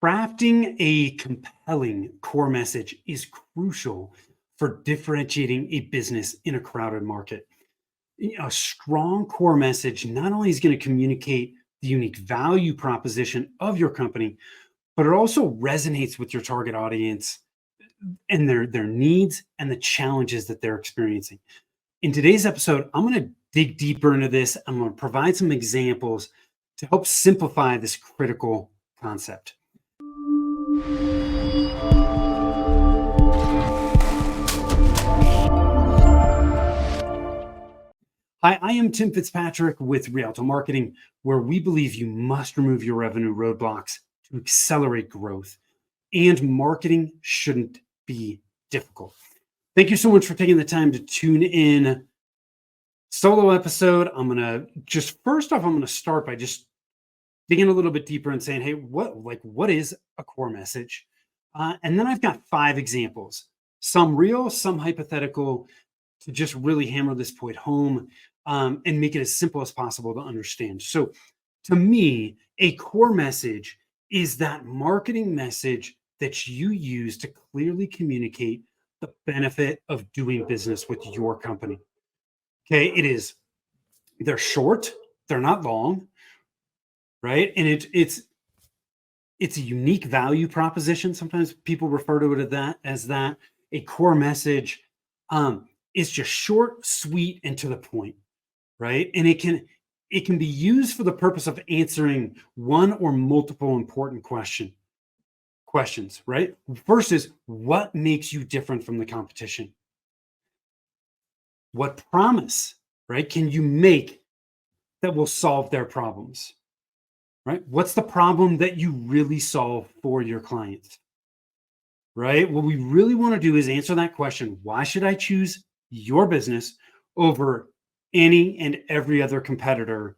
Crafting a compelling core message is crucial for differentiating a business in a crowded market. A strong core message not only is going to communicate the unique value proposition of your company, but it also resonates with your target audience and their needs and the challenges that they're experiencing. In today's episode, I'm going to dig deeper into this. I'm going to provide some examples to help simplify this critical concept. Hi, I am Tim Fitzpatrick with Rialto Marketing, where we believe you must remove your revenue roadblocks to accelerate growth, and marketing shouldn't be difficult. Thank you so much for taking the time to tune in. Solo episode. I'm going to start by just digging a little bit deeper and saying, hey, what is a core message? And then I've got 5 examples, some real, some hypothetical, to just really hammer this point home and make it as simple as possible to understand. So to me, a core message is that marketing message that you use to clearly communicate the benefit of doing business with your company. Okay, they're short, they're not long, right? And it's a unique value proposition. Sometimes people refer to it as that. A core message is just short, sweet, and to the point, right? And it can be used for the purpose of answering one or multiple important questions, right? First is, what makes you different from the competition? What promise, right, can you make that will solve their problems? Right? What's the problem that you really solve for your clients? Right? What we really want to do is answer that question. Why should I choose your business over any and every other competitor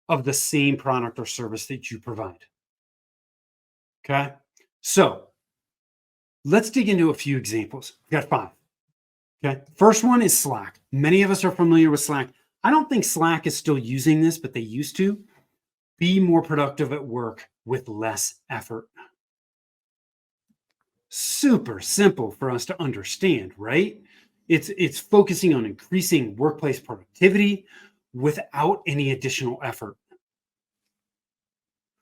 of the same product or service that you provide? Okay. So let's dig into a few examples. We've got 5. Okay. First one is Slack. Many of us are familiar with Slack. I don't think Slack is still using this, but they used to. Be more productive at work with less effort. Super simple for us to understand, right? It's focusing on increasing workplace productivity without any additional effort.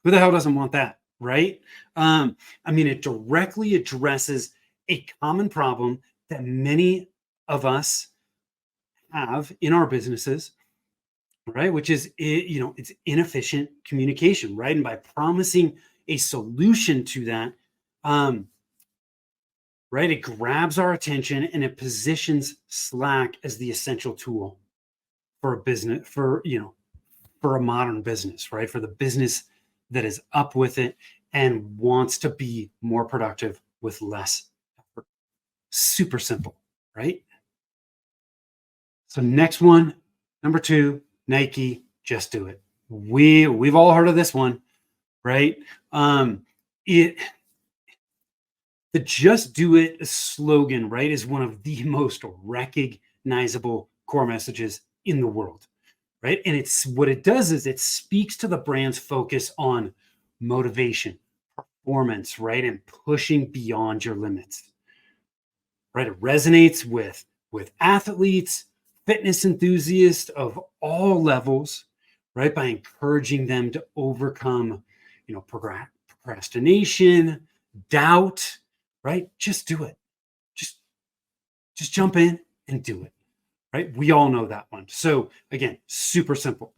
Who the hell doesn't want that, right? It directly addresses a common problem that many of us have in our businesses, right? Which is, it's inefficient communication, right? And by promising a solution to that, right, it grabs our attention and it positions Slack as the essential tool for a business, for a modern business, right? For the business that is up with it and wants to be more productive with less effort. Super simple, right? So next one, number 2, Nike, just do it. We've all heard of this one, right? The just do it slogan, right, is one of the most recognizable core messages in the world, right? And it's what it does is it speaks to the brand's focus on motivation, performance, right, and pushing beyond your limits, right? It resonates with athletes, fitness enthusiasts of all levels, right? By encouraging them to overcome, procrastination, doubt, right? Just do it. Just jump in and do it, right? We all know that one. So again, super simple.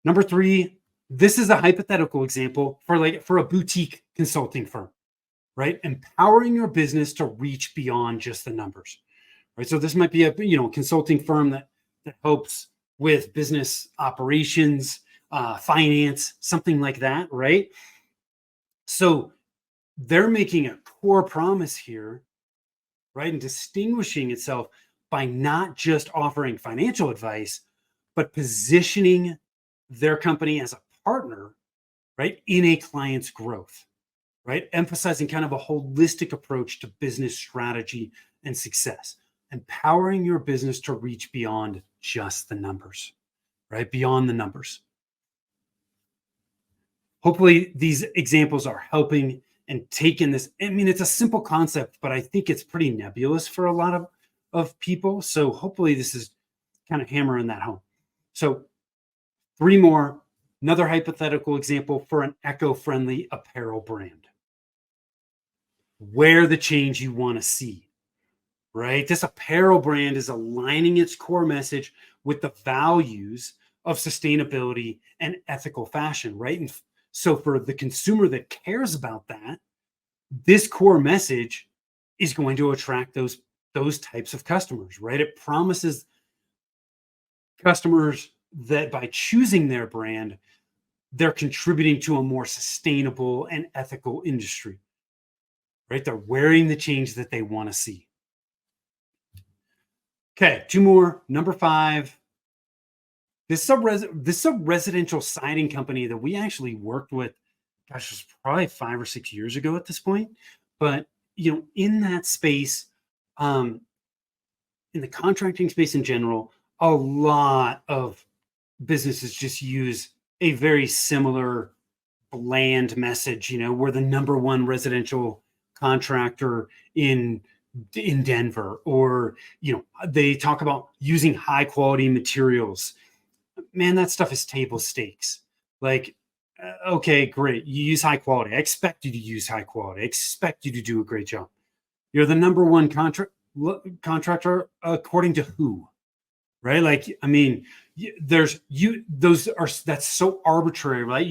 Number 3, this is a hypothetical example for a boutique consulting firm, right? Empowering your business to reach beyond just the numbers. Right. So this might be a consulting firm that helps with business operations, finance, something like that, right? So they're making a core promise here, right, and distinguishing itself by not just offering financial advice, but positioning their company as a partner, right, in a client's growth, right? Emphasizing kind of a holistic approach to business strategy and success. Empowering your business to reach beyond just the numbers, right? Beyond the numbers. hopefully these examples are helping and taking this. I mean, it's a simple concept, but I think it's pretty nebulous for a lot of people. So hopefully this is kind of hammering that home. So three more. Another hypothetical example for an eco-friendly apparel brand. Where the change you want to see, right? This apparel brand is aligning its core message with the values of sustainability and ethical fashion, right? And so for the consumer that cares about that, this core message is going to attract those types of customers, right? It promises customers that by choosing their brand, they're contributing to a more sustainable and ethical industry, right? They're wearing the change that they want to see. Okay, two more. Number five, this sub-residential siding company that we actually worked with, gosh, it was probably 5 or 6 years ago at this point. But in that space, um, in the contracting space in general, a lot of businesses just use a very similar bland message. We're the number one residential contractor in Denver, or they talk about using high quality materials. Man, that stuff is table stakes. Like, okay, great, you use high quality. I expect you to use high quality. I expect you to do a great job. You're the number one contractor according to who? Right? Like, I mean, there's you. Those are that's so arbitrary, right?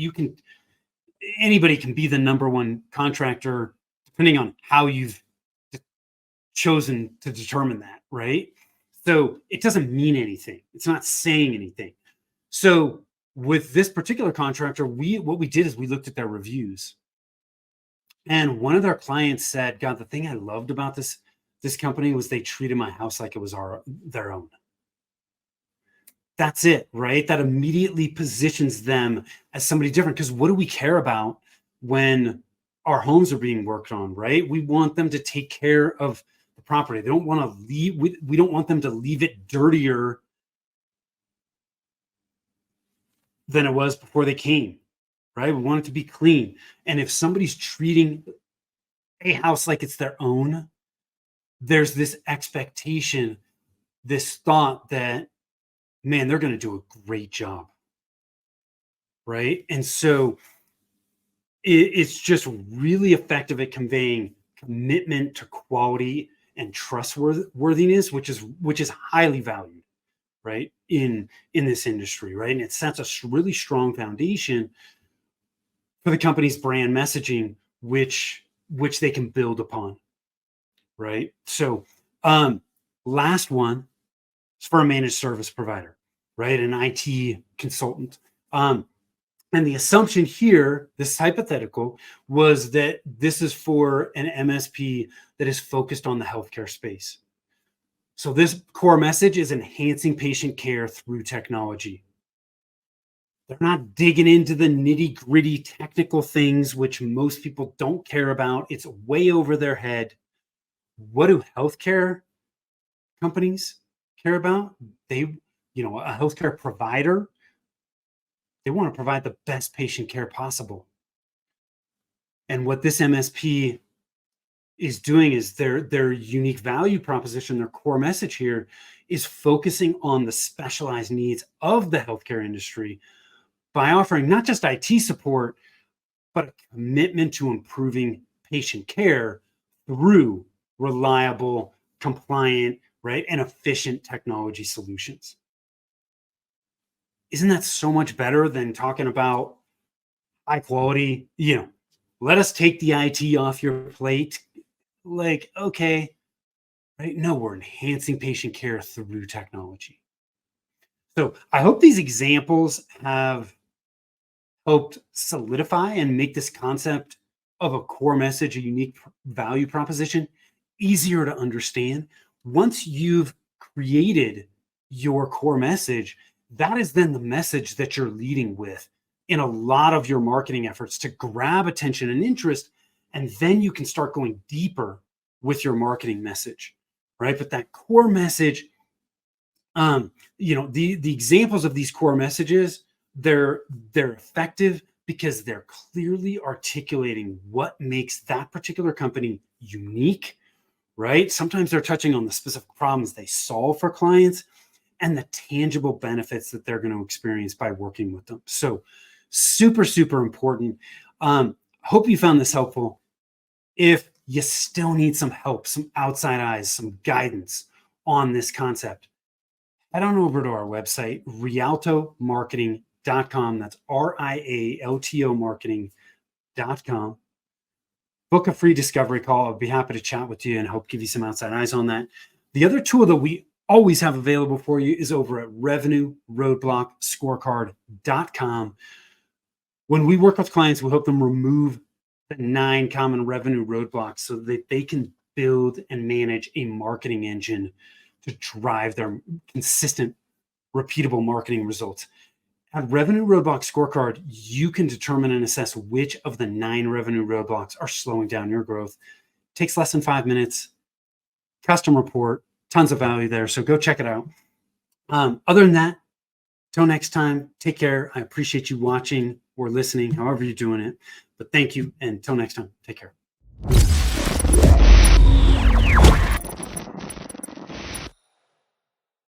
Anybody can be the number one contractor depending on how you've chosen to determine that, right? So it doesn't mean anything. It's not saying anything. So with this particular contractor, what we did is we looked at their reviews. And one of their clients said, God, the thing I loved about this company was they treated my house like it was their own. That's it, right? That immediately positions them as somebody different. Because what do we care about when our homes are being worked on, right? We want them to take care of the property. They don't want to leave. We don't want them to leave it dirtier than it was before they came, right? We want it to be clean. And if somebody's treating a house like it's their own, there's this expectation, this thought that, man, they're going to do a great job, right? And so it's just really effective at conveying commitment to quality and trustworthiness, which is highly valued, right, in this industry, right? And it sets a really strong foundation for the company's brand messaging, which they can build upon, right? So, last one is for a managed service provider, right? An IT consultant. And the assumption here, this hypothetical, was that this is for an MSP that is focused on the healthcare space. So this core message is enhancing patient care through technology. They're not digging into the nitty gritty technical things, which most people don't care about. It's way over their head. What do healthcare companies care about? A healthcare provider, they want to provide the best patient care possible. And what this MSP is doing is their unique value proposition, their core message here is focusing on the specialized needs of the healthcare industry by offering not just IT support, but a commitment to improving patient care through reliable, compliant, right, and efficient technology solutions. Isn't that so much better than talking about high quality? Let us take the IT off your plate. Like, okay, right? No, we're enhancing patient care through technology. So I hope these examples have helped solidify and make this concept of a core message, a unique value proposition, easier to understand. Once you've created your core message, that is then the message that you're leading with in a lot of your marketing efforts to grab attention and interest. And then you can start going deeper with your marketing message, right? But that core message, the examples of these core messages, they're effective, because they're clearly articulating what makes that particular company unique, right? Sometimes they're touching on the specific problems they solve for clients and the tangible benefits that they're going to experience by working with them. So super, super important. Hope you found this helpful. If you still need some help, some outside eyes, some guidance on this concept, head on over to our website, rialtomarketing.com. That's RIALTO marketing.com. Book a free discovery call. I'll be happy to chat with you and help give you some outside eyes on that. The other tool that we always have available for you is over at revenueroadblockscorecard.com. When we work with clients, we help them remove the 9 common revenue roadblocks so that they can build and manage a marketing engine to drive their consistent, repeatable marketing results. At Revenue Roadblock Scorecard, you can determine and assess which of the 9 revenue roadblocks are slowing down your growth. It takes less than 5 minutes. Custom report, tons of value there. So go check it out. Other than that, till next time, take care. I appreciate you watching or listening, however you're doing it. But thank you. And until next time, take care.